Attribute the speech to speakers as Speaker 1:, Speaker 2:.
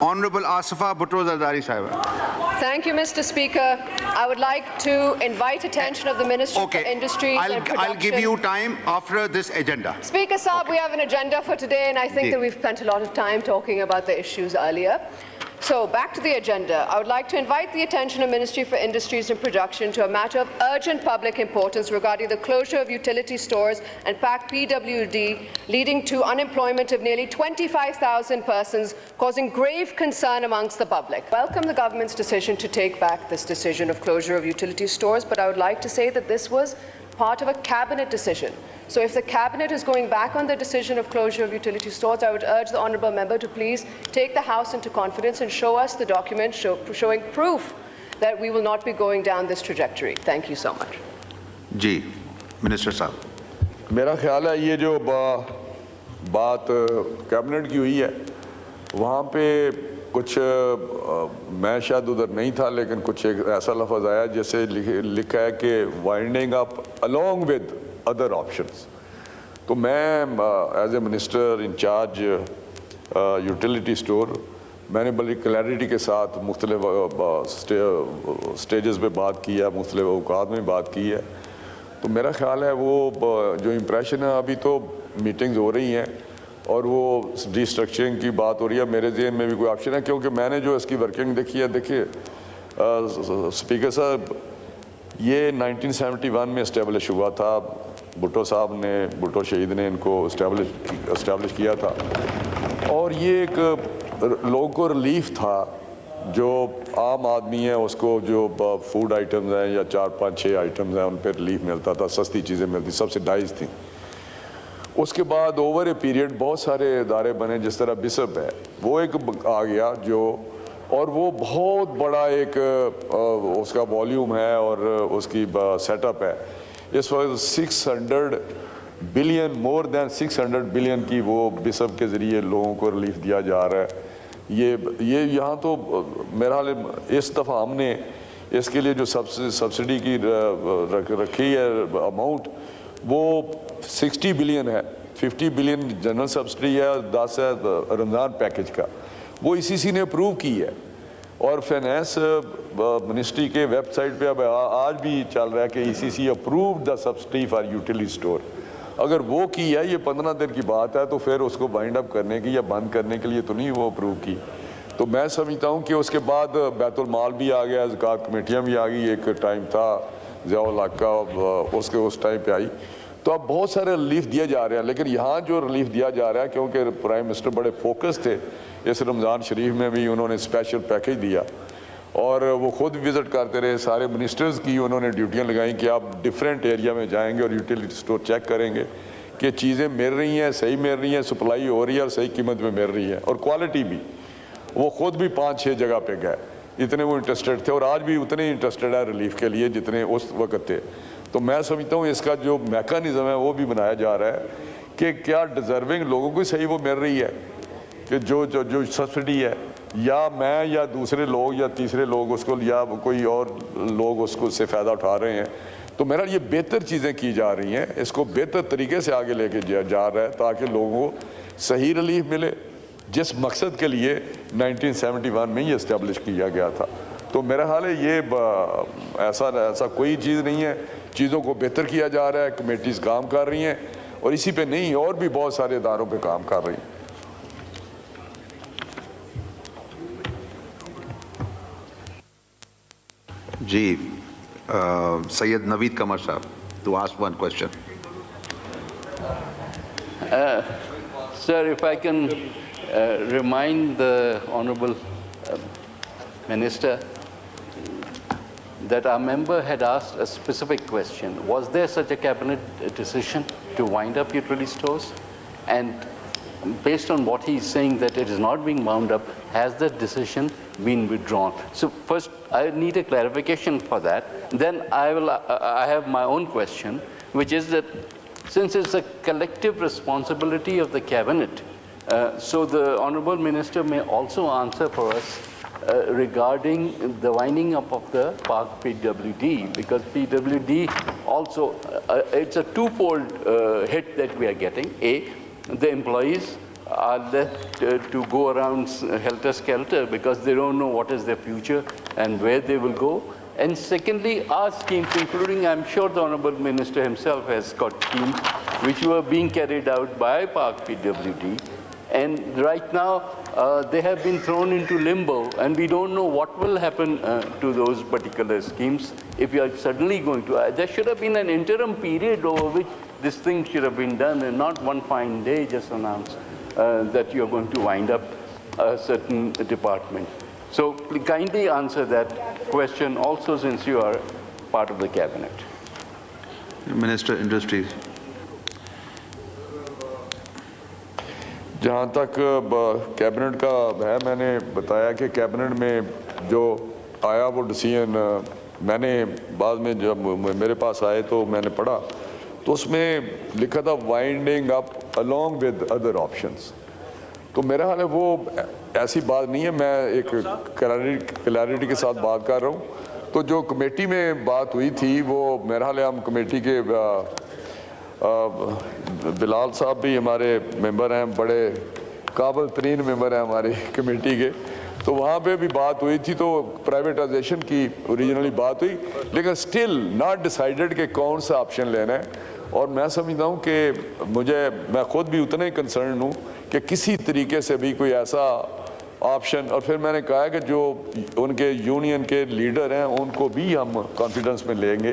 Speaker 1: Honorable Asifa Bhutto Zardari Sahiba.
Speaker 2: Thank you, Mr. Speaker. I would like to invite attention of the Ministry for Industries and Production.
Speaker 1: I'll give you time after this agenda.
Speaker 2: Speaker Saab, we have an agenda for today, and I think that we've spent a lot of time talking about the issues earlier. So, back to the agenda. I would like to invite the attention of Ministry for Industries and Production to a matter of urgent public importance regarding the closure of utility stores and packed PWD, leading to unemployment of nearly 25,000 persons, causing grave concern amongst the public. Welcome the government's decision to take back this decision of closure of utility stores, but I would like to say that this was part of a cabinet decision. So if the cabinet is going back on the decision of closure of utility stores, I would urge the honourable member to please take the House into confidence and show us the document showing proof that we will not be going down this trajectory. Thank you so much.
Speaker 1: Ji, Minister साहब.
Speaker 3: मेरा ख्याल है ये जो बात cabinet की हुई है वहाँ पे कुछ मैं शायद उधर नहीं था, लेकिन कुछ एक ऐसा लफ्ज़ आया जैसे लिखा है कि winding up along with other options. तो मैं as a minister incharge utility store मैंने बड़ी क्लैरिटी के साथ मुख्तलिफ स्टेजेस पे बात की है, मुख्तलिफ औकात में बात की है। तो मेरा ख्याल है वो जो इम्प्रेशन है, अभी तो मीटिंग्स हो रही हैं और वो रिस्ट्रक्चरिंग की बात हो रही है, मेरे ज़हन में भी कोई ऑप्शन है, क्योंकि मैंने जो इसकी वर्किंग देखी है, देखिए स्पीकर साहब, ये 1971 में इस्टेब्लिश हुआ था। भुट्टो साहब ने, भुट्टो शहीद ने इनको इस्टेब्लिश किया था और ये एक लोगों को रिलीफ था। जो आम आदमी है उसको जो फूड आइटम्स हैं या 4-5-6 आइटम्स हैं उन पर रिलीफ मिलता था, सस्ती चीज़ें मिलती, सब्सिडाइज थी। उसके बाद ओवर ए पीरियड बहुत सारे इदारे बने, जिस तरह बिसप है वो एक आ गया जो, और वो बहुत बड़ा एक उसका वॉल्यूम है और उसकी सेटअप है। इस वक्त 600 बिलियन, मोर दैन 600 बिलियन की वो बिसप के ज़रिए लोगों को रिलीफ दिया जा रहा है। ये यहाँ तो मेरा हाल इस दफ़ा हमने इसके लिए जो सब्सिडी की रखी है अमाउंट, वो 60 बिलियन है। 50 बिलियन जनरल सब्सिडी है, 10 है रमज़ान पैकेज का, वो ICC ने अप्रूव की है और फाइनेंस मिनिस्ट्री के वेबसाइट पे अब आज भी चल रहा है कि ICC approve the subsidy for utility store. अगर वो की है, ये 15 दिन की बात है, तो फिर उसको बाइंड अप करने की या बंद करने के लिए तो नहीं वो अप्रूव की। तो मैं समझता हूँ कि उसके बाद बैतुल माल भी आ गया, ज़कात कमेटियाँ भी आ गई, एक टाइम था ज़ियाउल हक का, उसके उस टाइम पे आई। तो अब बहुत सारे रिलीफ दिए जा रहे हैं, लेकिन यहाँ जो रिलीफ दिया जा रहा है, क्योंकि प्राइम मिनिस्टर बड़े फोकस थे इस रमज़ान शरीफ में भी, उन्होंने स्पेशल पैकेज दिया और वो ख़ुद विज़िट करते रहे, सारे मिनिस्टर्स की उन्होंने ड्यूटियाँ लगाई कि आप डिफरेंट एरिया में जाएंगे और यूटिलिटी स्टोर चेक करेंगे कि चीज़ें मिल रही हैं, सही मिल रही हैं, सप्लाई हो रही है और सही कीमत में मिल रही है और क्वालिटी भी। वो ख़ुद भी 5-6 जगह पे गए, इतने वो इंटरेस्टेड थे और आज भी उतने ही इंटरेस्टेड है रिलीफ के लिए जितने उस वक्त थे। तो मैं समझता हूँ इसका जो मैकेनिज़्म है वो भी बनाया जा रहा है कि क्या डिज़र्विंग लोगों को सही वो मिल रही है, कि जो सब्सिडी है, या मैं या दूसरे लोग या तीसरे लोग उसको या कोई और लोग उसको से फ़ायदा उठा रहे हैं। तो मेरा ये बेहतर चीज़ें की जा रही हैं, इसको बेहतर तरीके से आगे लेके जा रहा है ताकि लोगों को सही रिलीफ मिले, जिस मकसद के लिए 1971 में ये इस्टेब्लिश किया गया था। तो मेरा हाल है ये ऐसा कोई चीज़ नहीं है, चीज़ों को बेहतर किया जा रहा है, कमेटीज़ काम कर रही हैं और इसी पे नहीं और भी बहुत सारे इदारों पे काम कर रही हैं।
Speaker 1: जी, Sayyid Naveed Qamar साहब, to ask one question.
Speaker 4: Sir, if I can remind the Honourable Minister that our member had asked a specific question. Was there such a cabinet decision to wind up utility stores? And based on what he's saying that it is not being wound up, has that decision been withdrawn? So first, I need a clarification for that. Then I have my own question, which is that since it's a collective responsibility of the cabinet, so the Honourable Minister may also answer for us regarding the winding up of the park PWD, because PWD also, it's a twofold hit that we are getting. A, the employees are left to go around helter-skelter because they don't know what is their future and where they will go. And secondly, our schemes, including, I'm sure the Honorable Minister himself has got schemes which were being carried out by Park PWD. And right now, they have been thrown into limbo, and we don't know what will happen to those particular schemes. If you are suddenly going to, there should have been an interim period over which this thing should have been done, and not one fine day just announce that you're going to wind up a certain department. So kindly answer that question also, since you are part of the cabinet.
Speaker 1: Minister Industries.
Speaker 3: जहाँ तक cabinet का है, मैंने बताया कि cabinet में जो आया वो डिसीजन मैंने बाद में जब मेरे पास आए तो मैंने पढ़ा, तो उसमें लिखा था winding up along with other options. तो मेरा हाल है वो ऐसी बात नहीं है, मैं एक क्लैरिटी के साथ बात कर रहा हूँ। तो जो कमेटी में बात हुई थी वो मेरा हाल है, हम कमेटी के बिलाल साहब भी हमारे मेंबर हैं, बड़े काबिल तरीन मेंबर हैं हमारी कमेटी के, तो वहाँ पे भी बात हुई थी। तो प्राइवेटाइजेशन की ओरिजिनली बात हुई, लेकिन स्टिल नॉट डिसाइडेड कि कौन सा ऑप्शन लेना है। और मैं समझता हूँ कि मैं खुद भी उतना ही कंसर्न हूँ कि किसी तरीके से भी कोई ऐसा ऑप्शन, और फिर मैंने कहा कि जो उनके यूनियन के लीडर हैं उनको भी हम कॉन्फिडेंस में लेंगे